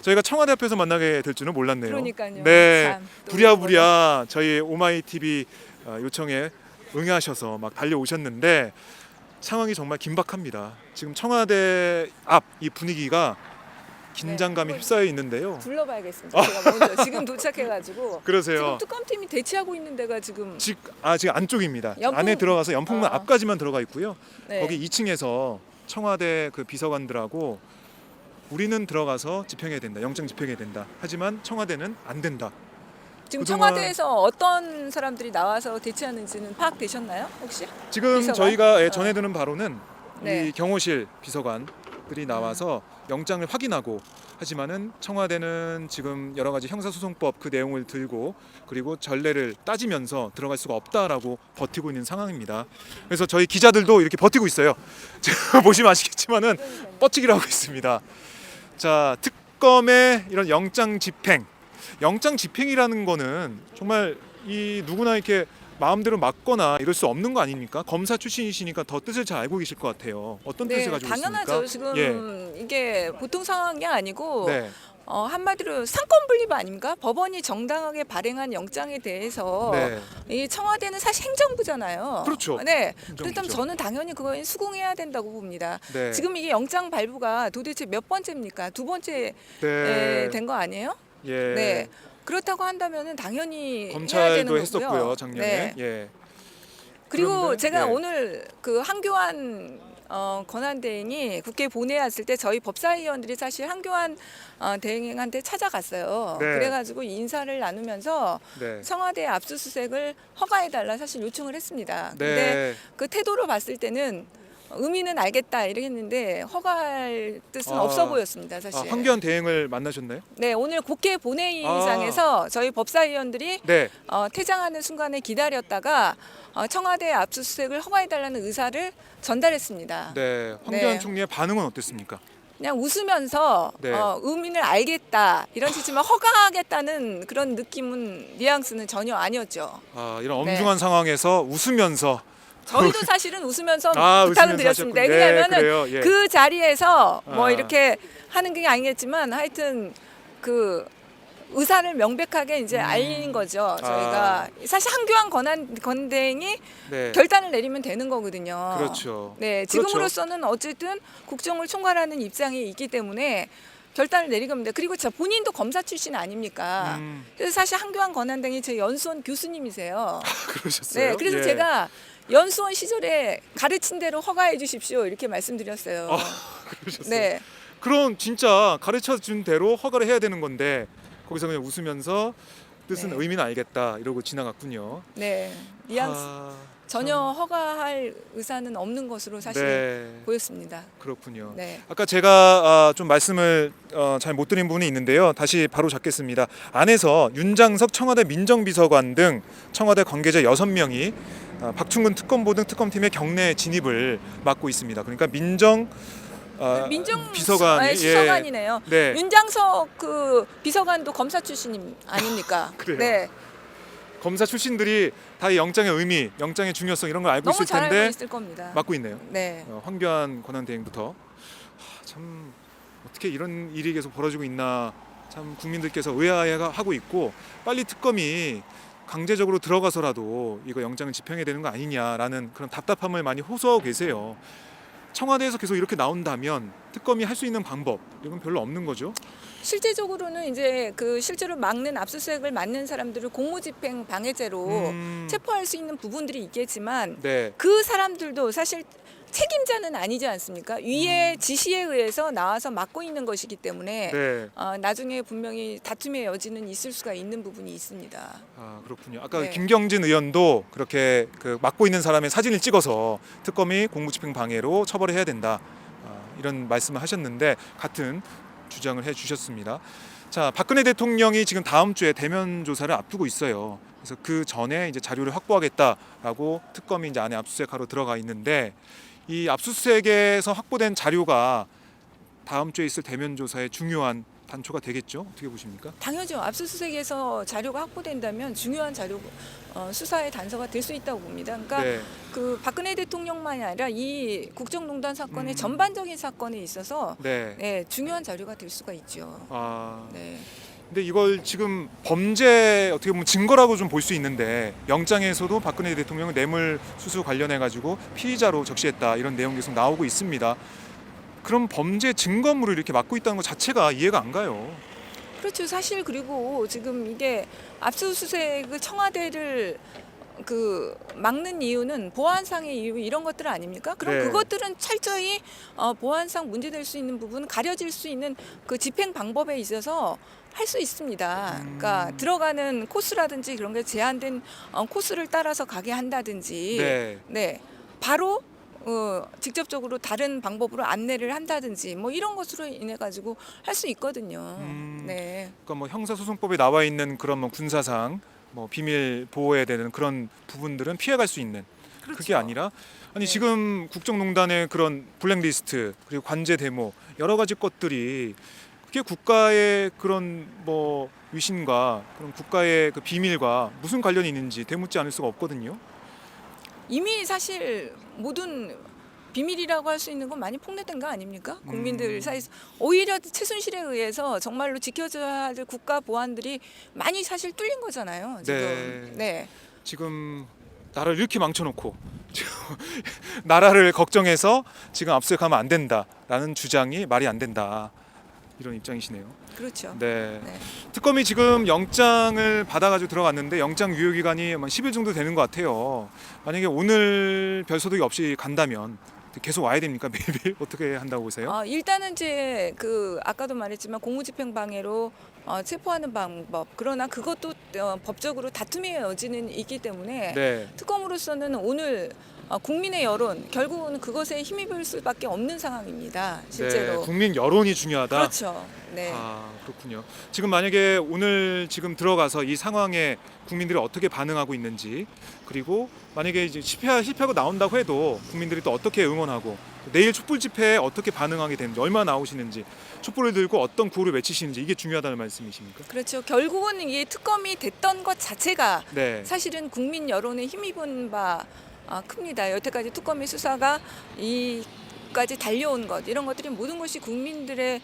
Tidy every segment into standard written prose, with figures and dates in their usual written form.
저희가 청와대 앞에서 만나게 될 줄은 몰랐네요. 그러니까요. 네, 참, 또 부랴부랴 저희 오마이 TV 요청에 응하셔서 막 달려오셨는데 상황이 정말 긴박합니다. 지금 청와대 앞 이 분위기가 긴장감이 네, 휩싸여 있는데요. 둘러봐야겠습니다. 제가 먼저 지금 도착해가지고 그러세요. 지금 특검팀이 대치하고 있는 데가 지금 지금 안쪽입니다. 연풍- 안에 들어가서 연풍문 아. 앞까지만 들어가 있고요. 네. 거기 2층에서 청와대 그 비서관들하고 우리는 들어가서 집행해야 된다. 영장 집행해야 된다. 하지만 청와대는 안 된다. 지금 그동안- 청와대에서 어떤 사람들이 나와서 대치하는지는 파악되셨나요? 혹시? 지금 비서관? 저희가 전해드는 바로는 네. 이 경호실 비서관들이 나와서 영장을 확인하고 하지만은 청와대는 지금 여러 가지 형사소송법 그 내용을 들고 그리고 전례를 따지면서 들어갈 수가 없다라고 버티고 있는 상황입니다. 그래서 저희 기자들도 이렇게 버티고 있어요. 제가 보시면 아시겠지만은 뻗치기를 하고 있습니다. 자, 특검의 이런 영장 집행이라는 거는 정말 이 누구나 이렇게 마음대로 막거나 이럴 수 없는 거 아닙니까? 검사 출신이시니까 더 뜻을 잘 알고 계실 것 같아요. 어떤 뜻을 가지고 당연하죠. 있습니까? 지금 이게 보통 상황이 아니고 네. 한마디로 상권 분립 아닙니까? 법원이 정당하게 발행한 영장에 대해서 네. 이 청와대는 사실 행정부잖아요. 그렇죠. 네. 행정부죠. 그렇다면 저는 당연히 그거에 수긍해야 된다고 봅니다. 네. 지금 이게 영장 발부가 도대체 몇 번째입니까? 두 번째 네. 된 거 아니에요? 예. 네. 그렇다고 한다면은 당연히 해야 되는 검찰도 거고요. 했었고요, 작년에. 네. 예. 그리고 그런데, 제가 네. 오늘 그 한교안 권한대행이 국회에 보내왔을 때 저희 법사위원들이 사실 한교안 대행한테 찾아갔어요. 네. 그래가지고 인사를 나누면서 네. 청와대 압수수색을 허가해달라 사실 요청을 했습니다. 근데 네. 그 태도로 봤을 때는 의미는 알겠다 이렇게 했는데 허가할 뜻은 아. 없어 보였습니다. 사실. 황교안 대행을 만나셨나요? 네, 오늘 국회 본회의장에서 저희 법사위원들이 네. 퇴장하는 순간에 기다렸다가 청와대 압수수색을 허가해달라는 의사를 전달했습니다. 네. 황교안 네. 총리의 반응은 어땠습니까? 그냥 웃으면서 네. 의미를 알겠다 이런 뜻이지만 허가하겠다는 그런 느낌은 뉘앙스는 전혀 아니었죠. 이런 네. 엄중한 상황에서 웃으면서 저희도 사실은 웃으면서 웃으면서 부탁을 드렸습니다. 하셨군요. 왜냐하면 네, 그래요. 예. 그 자리에서 뭐 아. 이렇게 하는 게 아니겠지만 하여튼 그 의사를 명백하게 이제 알린 거죠. 저희가 사실 한교안 권대행이 네. 결단을 내리면 되는 거거든요. 그렇죠. 네, 그렇죠. 지금으로서는 어쨌든 국정을 총괄하는 입장이 있기 때문에 결단을 내린 겁니다. 그리고 본인도 검사 출신 아닙니까? 그래서 사실 한교안 권한대행이 제 연수원 교수님이세요. 그러셨어요? 네, 그래서 예. 제가 연수원 시절에 가르친 대로 허가해 주십시오 이렇게 말씀드렸어요. 그러셨어요. 네, 그럼 진짜 가르쳐 준 대로 허가를 해야 되는 건데 거기서 그냥 웃으면서 뜻은 네. 의미는 알겠다 이러고 지나갔군요. 네, 뉘앙스 전혀 허가할 의사는 없는 것으로 사실 네. 보였습니다. 그렇군요. 네. 아까 제가 좀 말씀을 잘 못 드린 부분이 있는데요. 다시 바로 잡겠습니다. 안에서 윤장석 청와대 민정비서관 등 청와대 관계자 6명이 박충근 특검보 등 특검팀의 경내 진입을 맡고 있습니다. 그러니까 민정 비서관이 수사관이네요. 네. 윤장석 그 비서관도 검사 출신 아닙니까? 그래요? 네, 검사 출신들이 다 이 영장의 의미, 영장의 중요성 이런 걸 알고 너무 있을 잘 텐데 알고 있을 겁니다. 맡고 있네요. 네, 황교안 권한대행부터 참 어떻게 이런 일이 계속 벌어지고 있나 참 국민들께서 의아해하고 있고 빨리 특검이 강제적으로 들어가서라도 이거 영장을 집행해야 되는 거 아니냐라는 그런 답답함을 많이 호소하고 계세요. 청와대에서 계속 이렇게 나온다면 특검이 할 수 있는 방법 이건 별로 없는 거죠. 실제적으로는 이제 그 실제로 막는 압수수색을 막는 사람들을 공무집행 방해죄로 체포할 수 있는 부분들이 있겠지만 네. 그 사람들도 사실 책임자는 아니지 않습니까? 위의 지시에 의해서 나와서 맡고 있는 것이기 때문에 네. 나중에 분명히 다툼의 여지는 있을 수가 있는 부분이 있습니다. 그렇군요. 아까 네. 김경진 의원도 그렇게 그 맡고 있는 사람의 사진을 찍어서 특검이 공무집행 방해로 처벌을 해야 된다. 이런 말씀을 하셨는데 같은 주장을 해주셨습니다. 자, 박근혜 대통령이 지금 다음 주에 대면 조사를 앞두고 있어요. 그래서 그 전에 이제 자료를 확보하겠다라고 특검이 이제 안에 압수수색하러 들어가 있는데 이 압수수색에서 확보된 자료가 다음 주에 있을 대면 조사의 중요한 단초가 되겠죠? 어떻게 보십니까? 당연하죠. 압수수색에서 자료가 확보된다면 중요한 자료 수사의 단서가 될 수 있다고 봅니다. 그러니까 네. 그 박근혜 대통령만이 아니라 이 국정농단 사건의 전반적인 사건에 있어서 네. 네, 중요한 자료가 될 수가 있죠. 아, 네. 근데 이걸 지금 범죄 어떻게 보면 증거라고 좀 볼 수 있는데 영장에서도 박근혜 대통령은 뇌물 수수 관련해 가지고 피의자로 적시했다 이런 내용 계속 나오고 있습니다. 그럼 범죄 증거물을 이렇게 막고 있다는 것 자체가 이해가 안 가요. 그렇죠. 사실 그리고 지금 이게 압수수색을 청와대를 막는 이유는 보안상의 이유 이런 것들 아닙니까? 그럼 네. 그것들은 철저히 보안상 문제될 수 있는 부분 가려질 수 있는 그 집행 방법에 있어서 할 수 있습니다. 그러니까 들어가는 코스라든지 그런 게 제한된 코스를 따라서 가게 한다든지, 네. 네, 바로 직접적으로 다른 방법으로 안내를 한다든지 뭐 이런 것으로 인해 가지고 할 수 있거든요. 네. 그러니까 뭐 형사소송법에 나와 있는 그런 뭐 군사상 뭐 비밀 보호해야 되는 그런 부분들은 피해갈 수 있는 그게 그렇죠. 아니라 아니 네. 지금 국정농단의 그런 블랙리스트 그리고 관제 데모 여러 가지 것들이 그게 국가의 그런 뭐 위신과 그런 국가의 그 비밀과 무슨 관련이 있는지 되묻지 않을 수가 없거든요. 이미 사실 모든 비밀이라고 할 수 있는 건 많이 폭로된 거 아닙니까? 국민들 사이에서 오히려 최순실에 의해서 정말로 지켜져야 할 국가 보안들이 많이 사실 뚫린 거잖아요. 지금. 네. 지금 나라를 이렇게 망쳐놓고 지금 나라를 걱정해서 지금 압수수색하면 안 된다라는 주장이 말이 안 된다 이런 입장이시네요. 그렇죠. 네. 네. 특검이 지금 영장을 받아가지고 들어갔는데 영장 유효 기간이 한 10일 정도 되는 것 같아요. 만약에 오늘 별소득이 없이 간다면 계속 와야 됩니까? 매일 어떻게 한다고 보세요? 일단은 이제 아까도 말했지만 공무집행방해로 체포하는 방법 그러나 그것도 법적으로 다툼의 여지는 있기 때문에 네. 특검으로서는 오늘 국민의 여론 결국은 그것에 힘입을 수밖에 없는 상황입니다. 실제로. 네, 국민 여론이 중요하다. 그렇죠. 네. 아, 그렇군요. 지금 만약에 오늘 지금 들어가서 이 상황에 국민들이 어떻게 반응하고 있는지 그리고 만약에 이제 실패하고 나온다고 해도 국민들이 또 어떻게 응원하고 내일 촛불 집회에 어떻게 반응하게 되는지 얼마나 나오시는지 촛불을 들고 어떤 구호를 외치시는지 이게 중요하다는 말씀이십니까? 그렇죠. 결국은 이게 특검이 됐던 것 자체가 네. 사실은 국민 여론에 힘입은 바 큽니다. 여태까지 특검의 수사가 이까지 달려온 것 이런 것들이 모든 것이 국민들의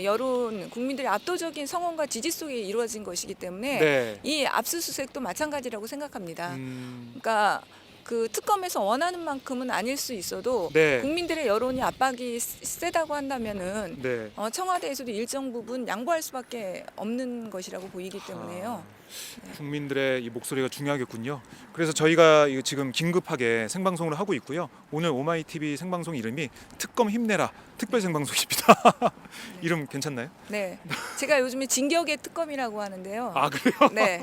여론, 국민들의 압도적인 성원과 지지 속에 이루어진 것이기 때문에 네. 이 압수수색도 마찬가지라고 생각합니다. 음, 그러니까 그 특검에서 원하는 만큼은 아닐 수 있어도 네. 국민들의 여론이 압박이 세다고 한다면은 네. 청와대에서도 일정 부분 양보할 수밖에 없는 것이라고 보이기 때문에요. 국민들의 이 목소리가 중요하겠군요. 그래서 저희가 이거 지금 긴급하게 생방송을 하고 있고요. 오늘 오마이TV 생방송 이름이 특검 힘내라 특별 생방송입니다. 이름 괜찮나요? 네, 제가 요즘에 진격의 특검이라고 하는데요. 아, 그래요? 네,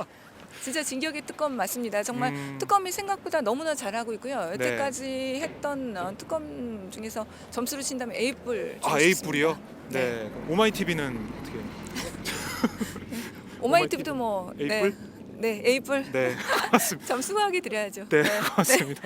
진짜 진격의 특검 맞습니다. 정말 특검이 생각보다 너무나 잘하고 있고요. 여태까지 했던 특검 중에서 점수를 친다면 A뿔. 아, A뿔이요? 네. 네. 오마이TV는 어떻게? 오마이TV도 뭐 A뿔? 네, A뿔. 네, 고맙습니다. 점수하게 드려야죠. 네, 고맙습니다.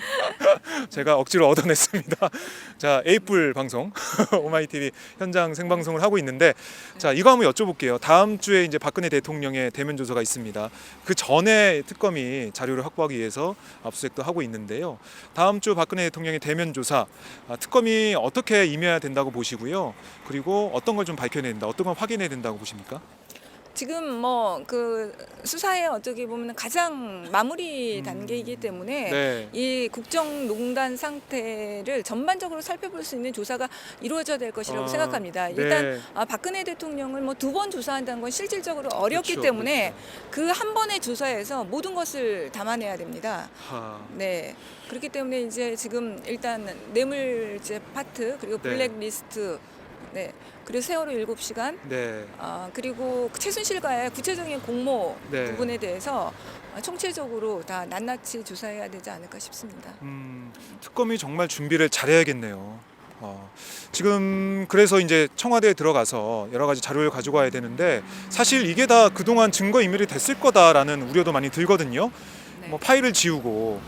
제가 억지로 얻어냈습니다. 자, A뿔 방송 오마이TV 현장 생방송을 하고 있는데, 자 이거 한번 여쭤볼게요. 다음 주에 이제 박근혜 대통령의 대면 조사가 있습니다. 그 전에 특검이 자료를 확보하기 위해서 압수수색도 하고 있는데요. 다음 주 박근혜 대통령의 대면 조사, 특검이 어떻게 임해야 된다고 보시고요. 그리고 어떤 걸 좀 밝혀내야 된다, 어떤 걸 확인해야 된다고 보십니까? 지금 뭐 수사의 어떻게 보면 가장 마무리 단계이기 때문에 네. 이 국정농단 상태를 전반적으로 살펴볼 수 있는 조사가 이루어져야 될 것이라고 생각합니다. 일단 네. 박근혜 대통령을 뭐 2번 조사한다는 건 실질적으로 어렵기 그렇죠, 때문에 그 한 번의 조사에서 모든 것을 담아내야 됩니다. 네. 그렇기 때문에 이제 지금 일단 뇌물죄 파트 그리고 네. 블랙리스트 네. 그리고 세월호 7시간 네. 그리고 최순실과의 구체적인 공모 네. 부분에 대해서 총체적으로 다 낱낱이 조사해야 되지 않을까 싶습니다. 특검이 정말 준비를 잘해야겠네요. 지금 그래서 이제 청와대에 들어가서 여러 가지 자료를 가지고 와야 되는데 사실 이게 다 그동안 증거 인멸이 됐을 거다라는 우려도 많이 들거든요. 네. 뭐 파일을 지우고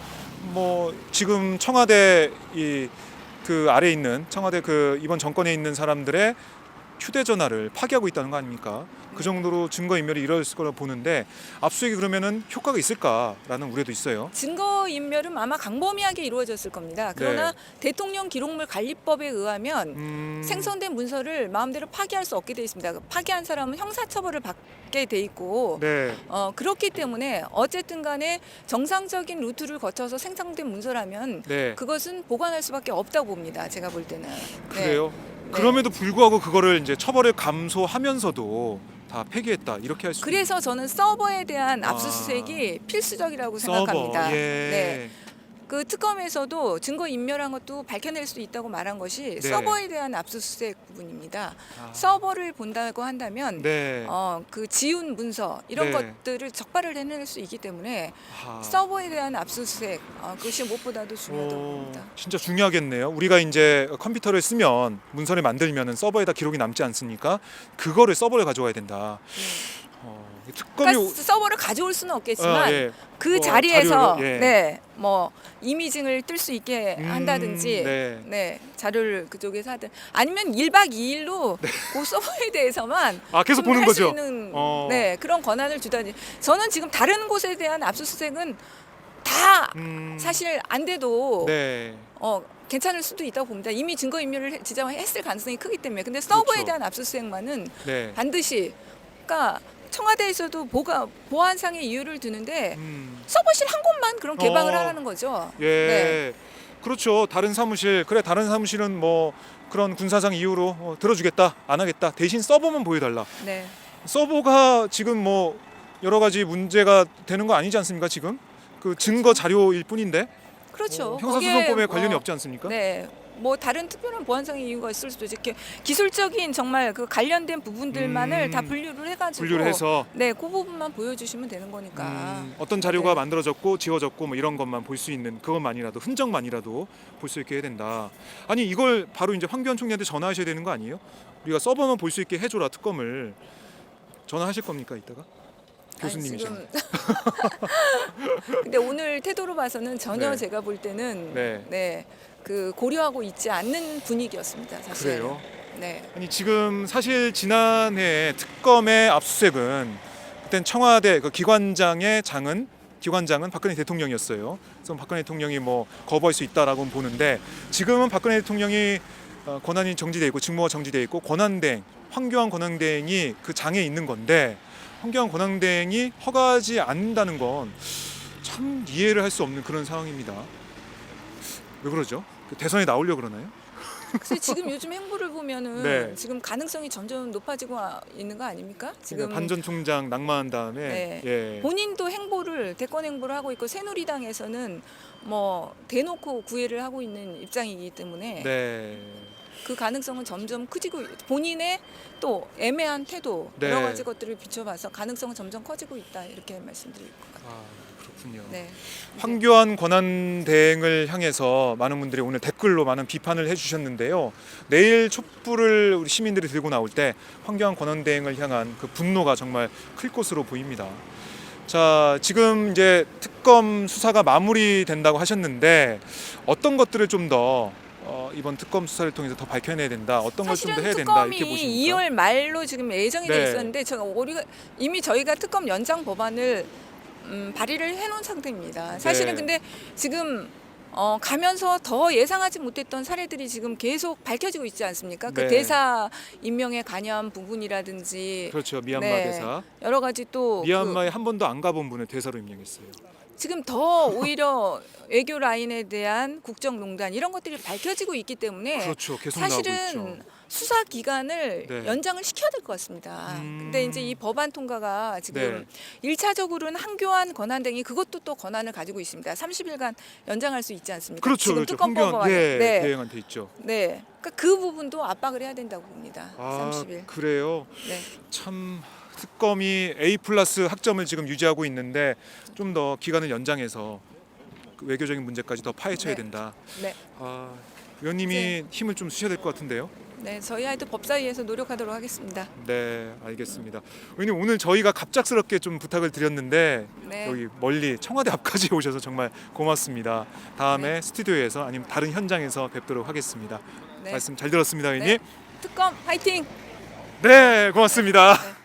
뭐 지금 청와대 그 아래에 있는 청와대 그 이번 정권에 있는 사람들의 휴대전화를 파기하고 있다는 거 아닙니까? 그 정도로 증거인멸이 이루어졌을 거라고 보는데 압수수색이 그러면은 효과가 있을까라는 우려도 있어요. 증거인멸은 아마 광범위하게 이루어졌을 겁니다. 그러나 네. 대통령 기록물 관리법에 의하면 생성된 문서를 마음대로 파기할 수 없게 돼 있습니다. 파기한 사람은 형사처벌을 받게 돼 있고 네. 그렇기 때문에 어쨌든 간에 정상적인 루트를 거쳐서 생성된 문서라면 네. 그것은 보관할 수밖에 없다고 봅니다. 제가 볼 때는. 네. 그래요. 그럼에도 불구하고 그거를 이제 처벌을 감소하면서도 다 폐기했다 이렇게 할 수. 그래서 저는 서버에 대한 압수수색이 필수적이라고 생각합니다. 서버. 예. 네. 그 특검에서도 증거 인멸한 것도 밝혀낼 수 있다고 말한 것이 네. 서버에 대한 압수수색 부분입니다. 아. 서버를 본다고 한다면 네. 그 지운 문서 이런 네. 것들을 적발을 해낼 수 있기 때문에 아. 서버에 대한 압수수색 그것이 무엇보다도 중요하다고 오, 봅니다. 진짜 중요하겠네요. 우리가 이제 컴퓨터를 쓰면 문서를 만들면은 서버에다 기록이 남지 않습니까? 그거를 서버를 가져와야 된다. 특검이 그러니까 서버를 가져올 수는 없겠지만 예. 그 뭐 자리에서 자료를, 예. 네, 뭐 이미징을 뜰 수 있게 한다든지 네. 네, 자료를 그쪽에서 하든 아니면 1박 2일로 그 서버에 대해서만 계속 보는 할 수 거죠. 있는 네. 그런 권한을 주다니 저는 지금 다른 곳에 대한 압수수색은 다 사실 안 돼도 네. 괜찮을 수도 있다고 봅니다. 이미 증거인멸을 지정했을 가능성이 크기 때문에 근데 서버에 그렇죠. 대한 압수수색만은 네. 반드시 그러니까 청와대에서도 보안상의 이유를 두는데 음. 서버실 한 곳만 그럼 개방을 어. 하라는 거죠. 예. 네. 그렇죠. 다른 사무실은 뭐 그런 군사상 이유로 들어주겠다, 안 하겠다. 대신 서버만 보여달라. 네. 서버가 지금 뭐 여러 가지 문제가 되는 거 아니지 않습니까? 지금 그 증거 자료일 뿐인데 그렇죠. 형사소송법에 거기에 관련이 뭐, 없지 않습니까? 네. 뭐 다른 특별한 보안상의 이유가 있을 수도 있죠. 이렇게 기술적인 정말 그 관련된 부분들만을 다 분류를 해가지고 분류를 해서 네, 그 부분만 보여주시면 되는 거니까. 어떤 자료가 네. 만들어졌고 지워졌고 뭐 이런 것만 볼 수 있는 그것만이라도 흔적만이라도 볼 수 있게 해야 된다. 아니 이걸 바로 이제 황교안 총리한테 전화하셔야 되는 거 아니에요? 우리가 서버만 볼 수 있게 해줘라 특검을 전화하실 겁니까 이따가? 교수님이죠. 아니, 지금 근데 오늘 태도로 봐서는 전혀 네. 제가 볼 때는 네. 그 고려하고 있지 않는 분위기였습니다. 사실. 그래요? 네. 아니 지금 사실 지난해 특검의 압수수색은 그땐 청와대 그 기관장은 박근혜 대통령이었어요. 그래서 박근혜 대통령이 뭐 거부할 수 있다라고 보는데 지금은 박근혜 대통령이 권한이 정지돼 있고 직무가 정지돼 있고 권한대행 황교안 권한대행이 그 장에 있는 건데 황교안 권한대행이 허가하지 않는다는 건 참 이해를 할 수 없는 그런 상황입니다. 왜 그러죠? 대선에 나오려고 그러나요? 그래서 지금 요즘 행보를 보면은 네. 지금 가능성이 점점 높아지고 있는 거 아닙니까? 지금 반 전 총장 낙마한 다음에 네. 예. 본인도 대권 행보를 하고 있고 새누리당에서는 뭐 대놓고 구애를 하고 있는 입장이기 때문에 네. 그 가능성은 점점 커지고 본인의 또 애매한 태도 네. 여러 가지 것들을 비춰봐서 가능성은 점점 커지고 있다 이렇게 말씀드릴 것 같아요. 그렇군요. 네. 황교안 권한대행을 향해서 많은 분들이 오늘 댓글로 많은 비판을 해주셨는데요. 내일 촛불을 우리 시민들이 들고 나올 때 황교안 권한대행을 향한 그 분노가 정말 클 것으로 보입니다. 자, 지금 이제 특검 수사가 마무리된다고 하셨는데 어떤 것들을 좀 더 이번 특검 수사를 통해서 더 밝혀내야 된다. 어떤 걸 좀 더 해야 된다. 이렇게 특검이 보십니까? 2월 말로 지금 예정이 돼 네. 있었는데 이미 저희가 특검 연장 법안을 발의를 해놓은 상태입니다. 사실은 네. 근데 지금 가면서 더 예상하지 못했던 사례들이 지금 계속 밝혀지고 있지 않습니까? 그 네. 대사 임명에 관여한 부분이라든지 그렇죠. 미얀마 네. 대사. 여러 가지 또 미얀마에 한 번도 안 가본 분을 대사로 임명했어요. 지금 더 오히려 외교 라인에 대한 국정농단 이런 것들이 밝혀지고 있기 때문에 그렇죠. 계속 나오고 있죠. 사실은 수사 기간을 네. 연장을 시켜야 될 것 같습니다. 근데 이제 이 법안 통과가 지금 네. 1차적으로는 황교안 권한대행이 그것도 또 권한을 가지고 있습니다. 30일간 연장할 수 있지 않습니까? 그렇죠. 지금 그렇죠. 특검법 황교안 법안에. 네. 대행한테 있죠. 네. 그러니까 그 부분도 압박을 해야 된다고 봅니다. 30일. 그래요. 네. 참 특검이 A+ 학점을 지금 유지하고 있는데 좀 더 기간을 연장해서 그 외교적인 문제까지 더 파헤쳐야 네. 된다. 네. 의원님이 네. 힘을 좀 쓰셔야 될 것 같은데요. 네, 저희 아이도 법사위에서 노력하도록 하겠습니다. 네, 알겠습니다. 의원님 오늘 저희가 갑작스럽게 좀 부탁을 드렸는데 네. 여기 멀리 청와대 앞까지 오셔서 정말 고맙습니다. 다음에 네. 스튜디오에서 아니면 다른 현장에서 뵙도록 하겠습니다. 네. 말씀 잘 들었습니다, 의원님. 네. 특검 화이팅! 네, 고맙습니다.